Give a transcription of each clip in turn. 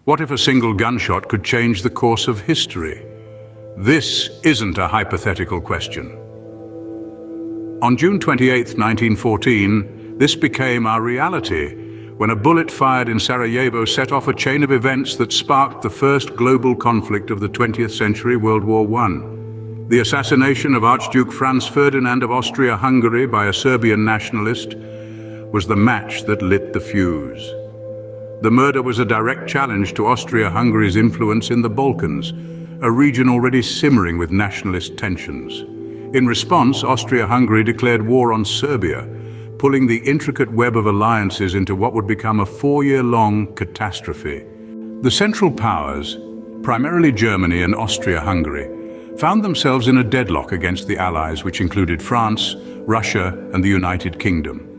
What if a single gunshot could change the course of history? This isn't a hypothetical question. On June 28, 1914, this became our reality when a bullet fired in Sarajevo set off a chain of events that sparked the first global conflict of the 20th century, World War I. The assassination of Archduke Franz Ferdinand of Austria-Hungary by a Serbian nationalist was the match that lit the fuse. The murder was a direct challenge to Austria-Hungary's influence in the Balkans, a region already simmering with nationalist tensions. In response, Austria-Hungary declared war on Serbia, pulling the intricate web of alliances into what would become a 4-year-long catastrophe. The Central Powers, primarily Germany and Austria-Hungary, found themselves in a deadlock against the Allies, which included France, Russia, and the United Kingdom.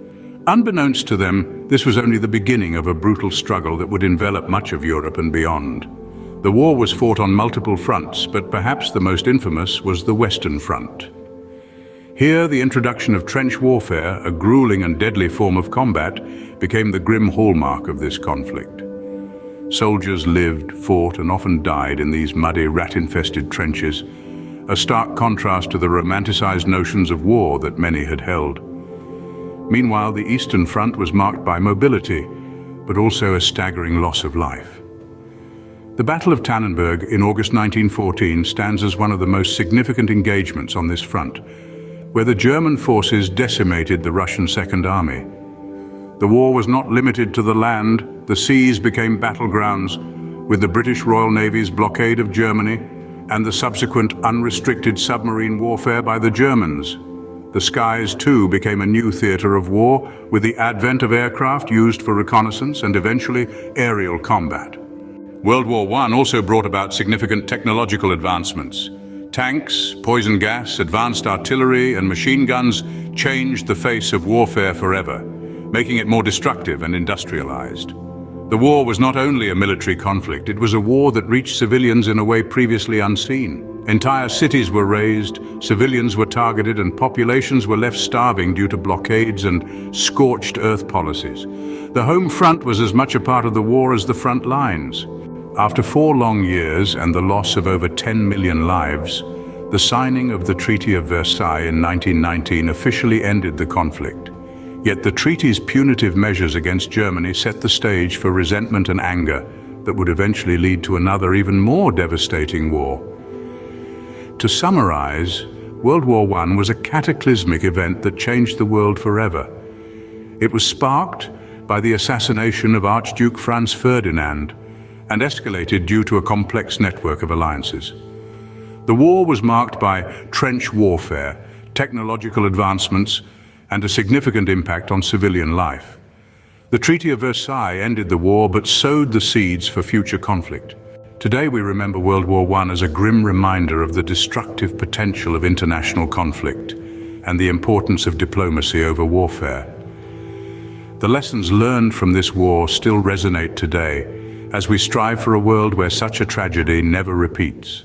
Unbeknownst to them, this was only the beginning of a brutal struggle that would envelop much of Europe and beyond. The war was fought on multiple fronts, but perhaps the most infamous was the Western Front. Here, the introduction of trench warfare, a grueling and deadly form of combat, became the grim hallmark of this conflict. Soldiers lived, fought, and often died in these muddy, rat-infested trenches, a stark contrast to the romanticized notions of war that many had held. Meanwhile, the Eastern Front was marked by mobility, but also a staggering loss of life. The Battle of Tannenberg in August 1914 stands as one of the most significant engagements on this front, where the German forces decimated the Russian Second Army. The war was not limited to the land. The seas became battlegrounds, with the British Royal Navy's blockade of Germany and the subsequent unrestricted submarine warfare by the Germans. The skies, too, became a new theater of war, with the advent of aircraft used for reconnaissance and eventually aerial combat. World War I also brought about significant technological advancements. Tanks, poison gas, advanced artillery, and machine guns changed the face of warfare forever, making it more destructive and industrialized. The war was not only a military conflict, it was a war that reached civilians in a way previously unseen. Entire cities were razed, civilians were targeted, and populations were left starving due to blockades and scorched earth policies. The home front was as much a part of the war as the front lines. After 4 long years and the loss of over 10 million lives, the signing of the Treaty of Versailles in 1919 officially ended the conflict. Yet the treaty's punitive measures against Germany set the stage for resentment and anger that would eventually lead to another, even more devastating war. To summarize, World War I was a cataclysmic event that changed the world forever. It was sparked by the assassination of Archduke Franz Ferdinand and escalated due to a complex network of alliances. The war was marked by trench warfare, technological advancements, and a significant impact on civilian life. The Treaty of Versailles ended the war but sowed the seeds for future conflict. Today we remember World War I as a grim reminder of the destructive potential of international conflict and the importance of diplomacy over warfare. The lessons learned from this war still resonate today as we strive for a world where such a tragedy never repeats.